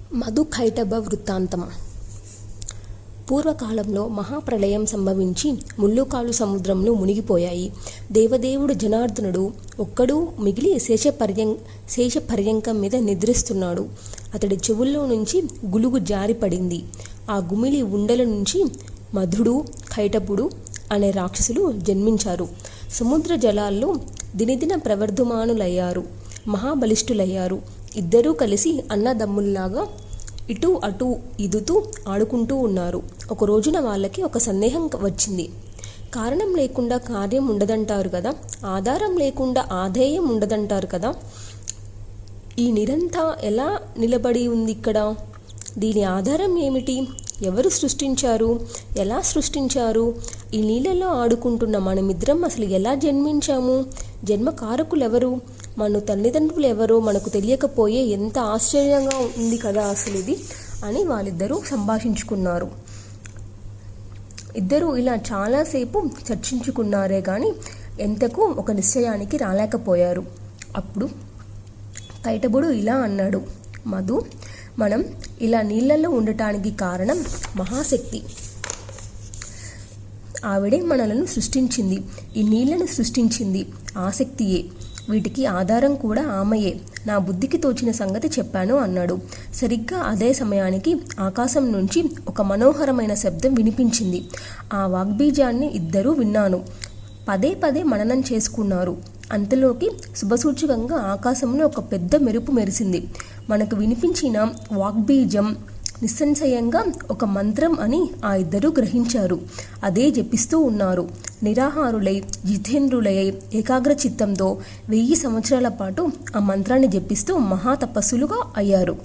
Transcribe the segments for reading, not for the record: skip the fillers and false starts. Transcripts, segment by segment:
మధుకైటభ వృత్తాంతం. పూర్వకాలంలో మహాప్రళయం సంభవించి ముల్లుకాలు సముద్రంలో మునిగిపోయాయి. దేవదేవుడు జనార్దనుడు ఒక్కడూ మిగిలి శేషపర్యంకం మీద నిద్రిస్తున్నాడు. అతడి చెవుల్లో నుంచి గులుగు జారిపడింది. ఆ గుమిలి ఉండల నుంచి మధుడు, కైటభుడు అనే రాక్షసులు జన్మించారు. సముద్ర జలాల్లో దినదిన ప్రవర్ధమానులయ్యారు. మహాబలిష్ఠులయ్యారు. ఇద్దరూ కలిసి అన్నదమ్ముల్లాగా ఇటు అటు ఇదుతూ ఆడుకుంటూ ఉన్నారు. ఒక రోజున వాళ్ళకి ఒక సందేహం వచ్చింది. కారణం లేకుండా కార్యం ఉండదంటారు కదా, ఆధారం లేకుండా ఆధేయం ఉండదంటారు కదా. ఈ నిరంతా ఎలా నిలబడి ఉంది ఇక్కడ? దీని ఆధారం ఏమిటి? ఎవరు సృష్టించారు? ఎలా సృష్టించారు? ఈ నీళ్ళలో ఆడుకుంటున్న మనమిద్దరం అసలు ఎలా జన్మించాము? జన్మ కారకులెవరు? మన తల్లిదండ్రులు ఎవరో మనకు తెలియకపోయే ఎంత ఆశ్చర్యంగా ఉంది కదా అసలు ఇది అని వాళ్ళిద్దరూ సంభాషించుకున్నారు. ఇద్దరూ ఇలా చాలాసేపు చర్చించుకున్నారే కానీ ఎంతకు ఒక నిశ్చయానికి రాలేకపోయారు. అప్పుడు కైటభుడు ఇలా అన్నాడు, మధు, మనం ఇలా నీళ్ళల్లో ఉండటానికి కారణం మహాశక్తి. ఆవిడే మనలను సృష్టించింది. ఈ నీళ్లను సృష్టించింది ఆసక్తియే. వీటికి ఆధారం కూడా ఆమెయే. నా బుద్ధికి తోచిన సంగతి చెప్పాను అన్నాడు. సరిగ్గా అదే సమయానికి ఆకాశం నుంచి ఒక మనోహరమైన శబ్దం వినిపించింది. ఆ వాగ్బీజాన్ని ఇద్దరూ విన్నాను. పదే పదే మననం చేసుకున్నారు. అంతలోకి శుభసూచకంగా ఆకాశంలో ఒక పెద్ద మెరుపు మెరిసింది. మనకు వినిపించిన వాగ్బీజం నిస్సంశయంగా ఒక మంత్రం అని ఆ ఇద్దరూ గ్రహించారు. అదే జపిస్తూ ఉన్నారు. నిరాహారులై జితేంద్రులై ఏకాగ్ర చిత్తంతో 1000 సంవత్సరాల పాటు ఆ మంత్రాన్ని జపిస్తూ మహాతపస్సులుగా అయ్యారు.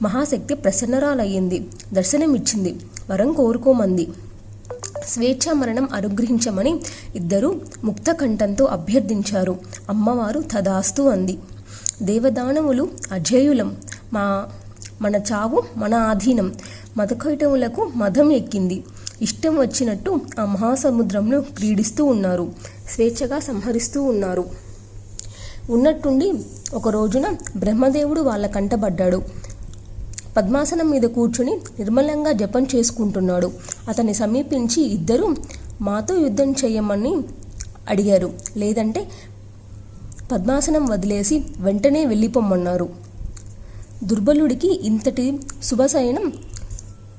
మహాశక్తి ప్రసన్నరాలయ్యింది. దర్శనమిచ్చింది. వరం కోరుకోమంది. స్వేచ్ఛా మరణం అనుగ్రహించమని ఇద్దరూ ముక్త కంఠంతో అభ్యర్థించారు. అమ్మవారు తదాస్తు అంది. దేవదానవులు అజేయులం. మన చావు మన ఆధీనం. మధుకైటవులకు మదం ఎక్కింది. ఇష్టం వచ్చినట్టు ఆ మహాసముద్రంలో క్రీడిస్తూ ఉన్నారు. స్వేచ్ఛగా సంహరిస్తూ ఉన్నారు. ఉన్నట్టుండి ఒక రోజున బ్రహ్మదేవుడు వాళ్ళ కంటబడ్డాడు. పద్మాసనం మీద కూర్చుని నిర్మలంగా జపం చేసుకుంటున్నాడు. అతన్ని సమీపించి ఇద్దరు మాతో యుద్ధం చేయమని అడిగారు. లేదంటే పద్మాసనం వదిలేసి వెంటనే వెళ్ళిపోమన్నారు. దుర్బలుడికి ఇంతటి శుభశయనం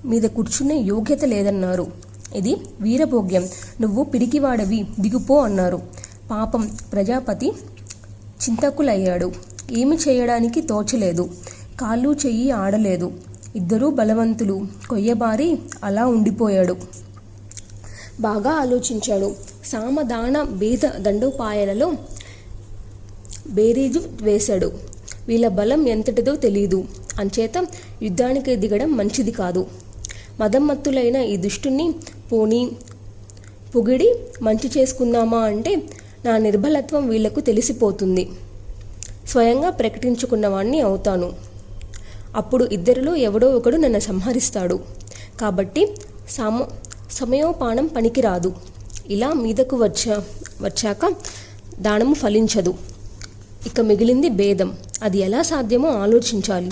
మీద కూర్చునే యోగ్యత లేదన్నారు. ఇది వీరభోగ్యం. నువ్వు పిరికివాడవి, దిగుపో అన్నారు. పాపం ప్రజాపతి చింతకులయ్యాడు. ఏమి చేయడానికి తోచలేదు. కాళ్ళు చెయ్యి ఆడలేదు. ఇద్దరూ బలవంతులు. కొయ్యబారి అలా ఉండిపోయాడు. బాగా ఆలోచించాడు. సామదాన భేద దండోపాయాలలో బేరీజు వేశాడు. వీళ్ళ బలం ఎంతటిదో తెలీదు. అంచేత యుద్ధానికి దిగడం మంచిది కాదు. మదమ్మత్తులైన ఈ దుష్టుని పోనీ పొగిడి మంచి చేసుకుందామా అంటే నా నిర్బలత్వం వీళ్లకు తెలిసిపోతుంది. స్వయంగా ప్రకటించుకున్నవాణ్ణి అవుతాను. అప్పుడు ఇద్దరిలో ఎవడో ఒకడు నన్ను సంహరిస్తాడు. కాబట్టి సమయోపానం పనికిరాదు. ఇలా మీదకు వచ్చాక దానము ఫలించదు. ఇక మిగిలింది భేదం. అది ఎలా సాధ్యమో ఆలోచించాలి.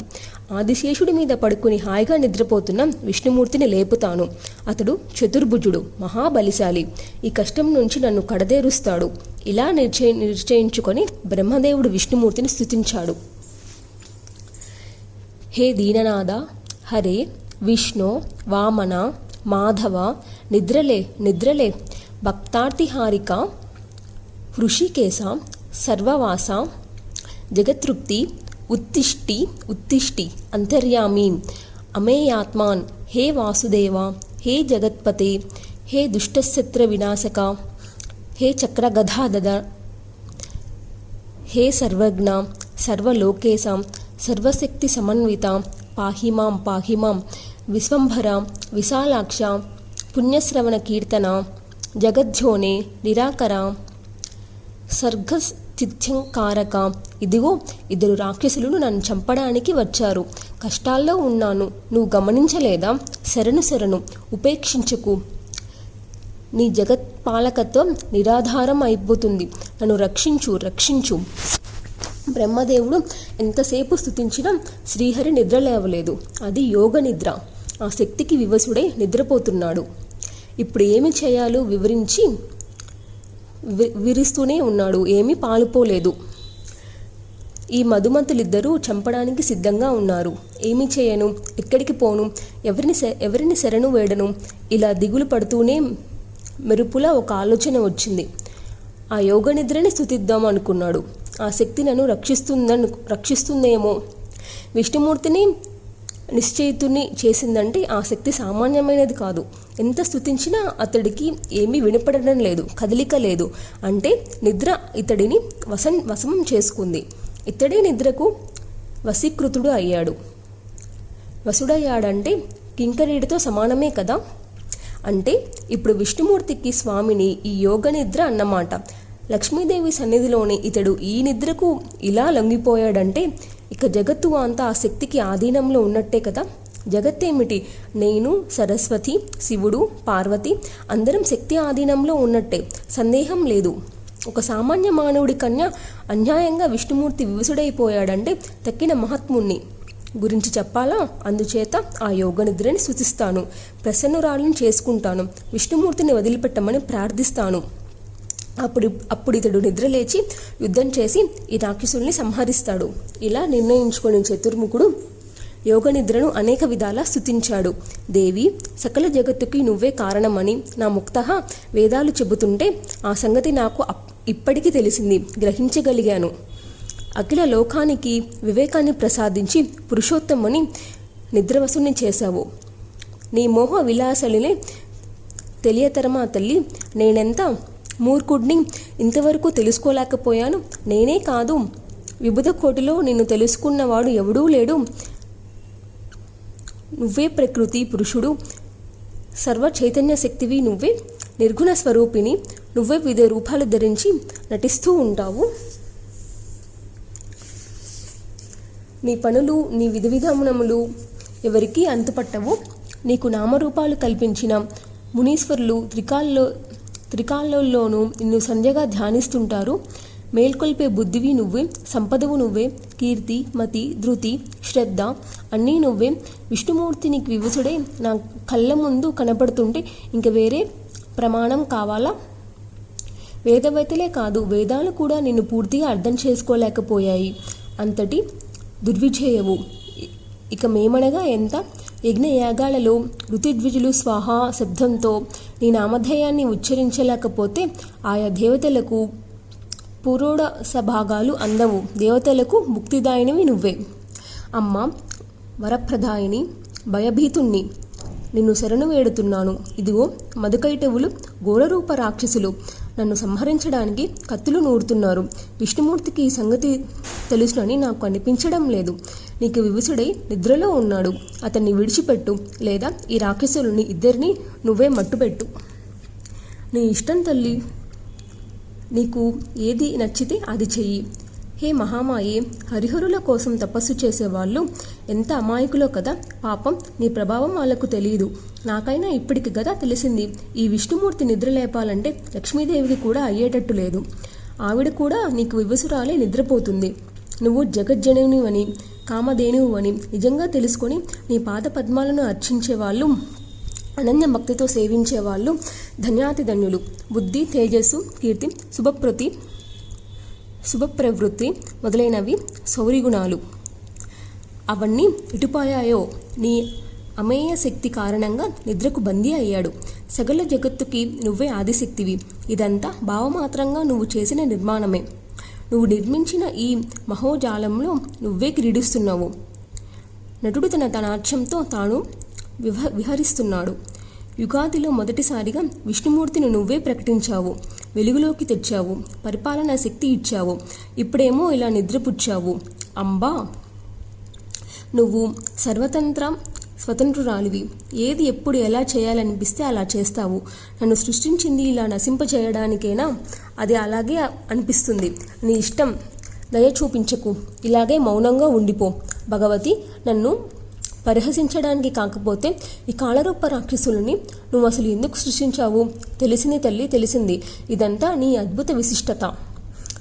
ఆదిశేషుడి మీద పడుకుని హాయిగా నిద్రపోతున్న విష్ణుమూర్తిని లేపుతాను. అతడు చతుర్భుజుడు, మహాబలిశాలి. ఈ కష్టం నుంచి నన్ను కడదేరుస్తాడు. ఇలా నిశ్చయించుకొని బ్రహ్మదేవుడు విష్ణుమూర్తిని స్తుతించాడు. హే దీననాథ, హరే విష్ణు, వామన, మాధవ, నిద్రలే నిద్రలే, భక్తార్తిహారిక, హృషికేశ, సర్వవాస, జగతృప్తి, ఉత్తిష్టి ఉత్తిష్టి, అంతర్యామి, అమేయాత్మాన్, హే వాసుదేవ, హే జగత్పతే, హే దుష్టశత్ర వినాశక, హే చక్రగధాధర, హే సర్వజ్ఞ, సర్వలోకేశ, సర్వశక్తి సమన్విత, పాహిమాం పాహిమాం, విశ్వంభర, విశాలాక్ష, పుణ్యశ్రవణ కీర్తన, జగజ్జోనే, నిరాకర, సర్గస్థిత్యంకారక. ఇదిగో ఇద్దరు రాక్షసులు నన్ను చంపడానికి వచ్చారు. కష్టాల్లో ఉన్నాను. నువ్వు గమనించలేదా? శరణు ఉపేక్షించకు. నీ జగత్పాలకత్వం నిరాధారం అయిపోతుంది. నన్ను రక్షించు. బ్రహ్మదేవుడు ఎంతసేపు స్తుతించినా శ్రీహరి నిద్ర లేవలేదు. అది యోగ నిద్ర. ఆ శక్తికి వివసుడై నిద్రపోతున్నాడు. ఇప్పుడు ఏమి చేయాలో వివరిస్తూనే ఉన్నాడు. ఏమీ పాలుపోలేదు. ఈ మధుమంతులిద్దరూ చంపడానికి సిద్ధంగా ఉన్నారు. ఏమి చేయను, ఎక్కడికి పోను, ఎవరిని శరణు వేడను, ఇలా దిగులు పడుతూనే మెరుపులా ఒక ఆలోచన వచ్చింది. ఆ యోగ నిద్రని స్తుతిద్దాం అనుకున్నాడు. ఆ శక్తి నన్ను రక్షిస్తుందేమో. విష్ణుమూర్తిని నిశ్చయితుని చేసిందంటే ఆ శక్తి సామాన్యమైనది కాదు. ఎంత స్తుతించినా అతడికి ఏమీ వినపడడం లేదు, కదలిక లేదు. అంటే నిద్ర ఇతడిని వశం చేసుకుంది. ఇతడే నిద్రకు వశీకృతుడు అయ్యాడు. వసుడయ్యాడంటే కింకరీడితో సమానమే కదా. అంటే ఇప్పుడు విష్ణుమూర్తికి స్వామిని ఈ యోగ నిద్ర అన్నమాట. లక్ష్మీదేవి సన్నిధిలోని ఇతడు ఈ నిద్రకు ఇలా లొంగిపోయాడంటే ఇక జగత్తు అంతా ఆ శక్తికి ఆధీనంలో ఉన్నట్టే కదా. జగత్తేమిటి, నేను, సరస్వతి, శివుడు, పార్వతి అందరం శక్తి ఆధీనంలో ఉన్నట్టే, సందేహం లేదు. ఒక సామాన్య మానవుడి కన్య అన్యాయంగా విష్ణుమూర్తి వివసుడైపోయాడంటే తక్కిన మహాత్ముణ్ణి గురించి చెప్పాలా. అందుచేత ఆ యోగ నిద్రని స్తుతిస్తాను, ప్రసన్నురాలను చేసుకుంటాను, విష్ణుమూర్తిని వదిలిపెట్టమని ప్రార్థిస్తాను. అప్పుడు ఇతడు నిద్రలేచి యుద్ధం చేసి ఈ రాక్షసుల్ని సంహరిస్తాడు. ఇలా నిర్ణయించుకుని చతుర్ముఖుడు యోగ నిద్రను అనేక విధాలా స్తుతించాడు. దేవి, సకల జగత్తుకి నువ్వే కారణమని నా ముక్తః వేదాలు చెబుతుంటే ఆ సంగతి నాకు ఇప్పటికీ తెలిసింది, గ్రహించగలిగాను. అఖిల లోకానికి వివేకాన్ని ప్రసాదించి పురుషోత్తముని నిద్రవసుని చేశావు. నీ మోహ విలాసలినే తెలియతరమా తల్లి. నేనెంత మూర్ఖుడిని, ఇంతవరకు తెలుసుకోలేకపోయాను. నేనే కాదు, విబుధ కోటిలో నిన్ను తెలుసుకున్నవాడు ఎవడూ లేడు. నువ్వే ప్రకృతి పురుషుడు, సర్వ చైతన్య శక్తివి నువ్వే, నిర్గుణ స్వరూపిణి నువ్వే. వివిధ రూపాలు ధరించి నటిస్తూ ఉంటావు. నీ పనులు, నీ విధానములు ఎవరికి అంతుపట్టవు. నీకు నామరూపాలు కల్పించిన మునీశ్వరులు త్రికాలంలోనూ నిన్ను సంధ్యగా ధ్యానిస్తుంటారు. మేల్కొల్పే బుద్ధివి నువ్వే, సంపదవు నువ్వే, కీర్తి, మతి, ధృతి, శ్రద్ధ అన్నీ నువ్వే. విష్ణుమూర్తి నీకు వివసుడే నా కళ్ళ ముందు కనపడుతుంటే ఇంక వేరే ప్రమాణం కావాలా? వేదవేత్తలే కాదు, వేదాలు కూడా నిన్ను పూర్తిగా అర్థం చేసుకోలేకపోయాయి. అంతటి దుర్విజయవు. ఇక మేమనగా ఎంత? యజ్ఞయాగాలలో ఋతుద్విజులు స్వాహా శబ్దంతో నీ నామధేయాన్ని ఉచ్చరించలేకపోతే ఆయా దేవతలకు పురోడ సభాగాలు అందవు. దేవతలకు ముక్తిదాయినివి నువ్వే. అమ్మ వరప్రదాయిని, భయభీతుణ్ణి నిన్ను శరణు వేడుతున్నాను. ఇదిగో మధుకైటవులు ఘోరరూప రాక్షసులు నన్ను సంహరించడానికి కత్తులు నూరుతున్నారు. విష్ణుమూర్తికి ఈ సంగతి తెలుసునని నాకు అనిపించడం లేదు. నీకు వివసుడై నిద్రలో ఉన్నాడు. అతన్ని విడిచిపెట్టు, లేదా ఈ రాక్షసులని ఇద్దరిని నువ్వే మట్టుపెట్టు. నీ ఇష్టం తల్లి, నీకు ఏది నచ్చితే అది చెయ్యి. హే మహామాయే, హరిహరుల కోసం తపస్సు చేసేవాళ్ళు ఎంత అమాయకులో కదా. పాపం, నీ ప్రభావం వాళ్లకు తెలియదు. నాకైనా ఇప్పటికి కదా తెలిసింది. ఈ విష్ణుమూర్తి నిద్ర లేపాలంటే లక్ష్మీదేవికి కూడా అయ్యేటట్టు లేదు. ఆవిడ కూడా నీకు వివసురాలే నిద్రపోతుంది. నువ్వు జగజ్జననివని, కామధేనువని నిజంగా తెలుసుకొని నీ పాద పద్మాలను అర్చించేవాళ్ళు, అనన్య భక్తితో సేవించేవాళ్ళు ధన్యాతిధన్యులు. బుద్ధి, తేజస్సు, కీర్తి, శుభప్రవృత్తి మొదలైనవి శౌర్యగుణాలు. అవన్నీ ఇటుపోయాయో. నీ అమేయ శక్తి కారణంగా నిద్రకు బందీ అయ్యాడు. సకల జగత్తుకి నువ్వే ఆదిశక్తివి. ఇదంతా భావమాత్రంగా నువ్వు చేసిన నిర్మాణమే. నువ్వు నిర్మించిన ఈ మహోజాలంలో నువ్వే క్రీడిస్తున్నావు. నటుడు తన నాట్యంతో తాను విహరిస్తున్నాడు. యుగాదిలో మొదటిసారిగా విష్ణుమూర్తిని నువ్వే ప్రకటించావు, వెలుగులోకి తెచ్చావు, పరిపాలనా శక్తి ఇచ్చావు. ఇప్పుడేమో ఇలా నిద్రపుచ్చావు. అంబా, నువ్వు స్వతంత్రురాలివి. ఏది ఎప్పుడు ఎలా చేయాలనిపిస్తే అలా చేస్తావు. నన్ను సృష్టించింది ఇలా నశింపచేయడానికేనా? అది అలాగే అనిపిస్తుంది. నీ ఇష్టం. దయ చూపించకు. ఇలాగే మౌనంగా ఉండిపో. భగవతి, నన్ను పరిహసించడానికి కాకపోతే ఈ కాళరూప రాక్షసులని నువ్వు అసలు ఎందుకు సృష్టించావు? తెలిసింది తల్లి, తెలిసింది. ఇదంతా నీ అద్భుత విశిష్టత.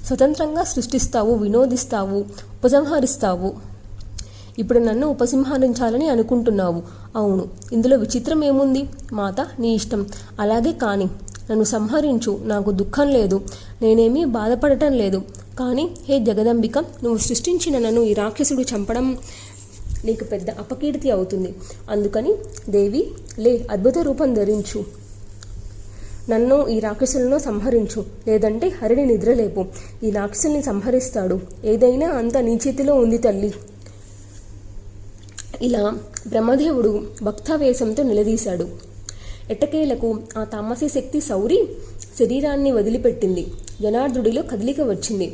స్వతంత్రంగా సృష్టిస్తావు, వినోదిస్తావు, ఉపసంహరిస్తావు. ఇప్పుడు నన్ను ఉపసంహరించాలని అనుకుంటున్నావు. అవును, ఇందులో విచిత్రం ఏముంది? మాత, నీ ఇష్టం. అలాగే కాని, నన్ను సంహరించు. నాకు దుఃఖం లేదు, నేనేమీ బాధపడటం లేదు. కానీ హే జగదంబిక, నువ్వు సృష్టించిన నన్ను ఈ రాక్షసుడు చంపడం నీకు పెద్ద అపకీర్తి అవుతుంది. అందుకని దేవి, లే, అద్భుత రూపం ధరించు, నన్ను ఈ రాక్షసులను సంహరించు. లేదంటే హరిని నిద్రలేపు. ఈ రాక్షసుల్ని సంహరిస్తాడు. ఏదైనా అంత నీ చేతిలో ఉంది తల్లి. ఇలా బ్రహ్మదేవుడు భక్తావేశంతో నిలదీశాడు. ఎట్టకేలకు ఆ తామసీ శక్తి సౌరి శరీరాన్ని వదిలిపెట్టింది. జనార్దుడిలో కదలిక వచ్చింది.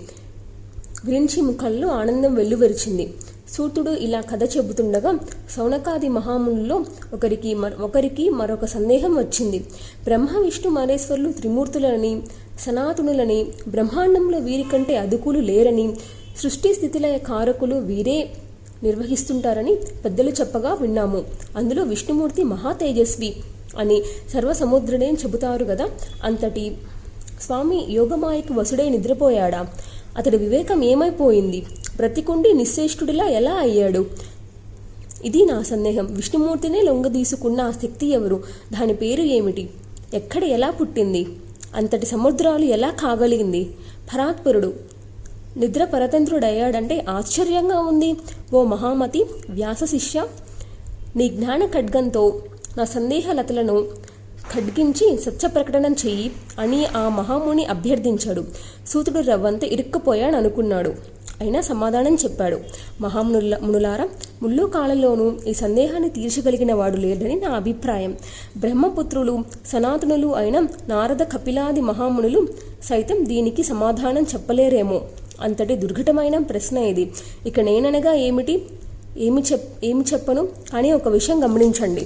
విరించి ముఖంలో ఆనందం వెల్లువరిచింది. సూతుడు ఇలా కథ చెబుతుండగా శౌనకాది మహామునుల్లో ఒకరికి మరొక సందేహం వచ్చింది. బ్రహ్మ విష్ణు మహేశ్వరులు త్రిమూర్తులని, సనాతనులని, బ్రహ్మాండంలో వీరికంటే అదుకులు లేరని, సృష్టి స్థితిలయ కారకులు వీరే నిర్వహిస్తుంటారని పెద్దలు చెప్పగా విన్నాము. అందులో విష్ణుమూర్తి మహా తేజస్వి అని సర్వసముద్రుడే చెబుతారు కదా. అంతటి స్వామి యోగమాయకు వసుడై నిద్రపోయాడా? అతడి వివేకం ఏమైపోయింది? బ్రతికుండి నిశ్చేష్టుడిలా ఎలా అయ్యాడు? ఇది నా సందేహం. విష్ణుమూర్తినే లొంగదీసుకున్న ఆ శక్తి ఎవరు? దాని పేరు ఏమిటి? ఎక్కడ ఎలా పుట్టింది? అంతటి సముద్రాలు ఎలా కాగలిగింది? పరాత్పరుడు నిద్ర పరతంత్రుడయ్యాడంటే ఆశ్చర్యంగా ఉంది. ఓ మహామతి, వ్యాస శిష్య, నీ జ్ఞాన ఖడ్గంతో నా సందేహలతలను ఖడ్గించి సత్య ప్రకటనం చెయ్యి అని ఆ మహాముని అభ్యర్థించాడు. సూతుడు రవ్వంత ఇరుక్కుపోయాడనుకున్నాడు. అయినా సమాధానం చెప్పాడు. మునులారా, ముళ్ళు కాలంలోనూ ఈ సందేహాన్ని తీర్చగలిగిన వాడు లేడని నా అభిప్రాయం. బ్రహ్మపుత్రులు, సనాతనులు అయిన నారద, కపిలాది మహామునులు సైతం దీనికి సమాధానం చెప్పలేరేమో. అంతటి దుర్ఘటమైన ప్రశ్న ఇది. ఇక నేననగా ఏమి చెప్పను. కానీ ఒక విషయం గమనించండి.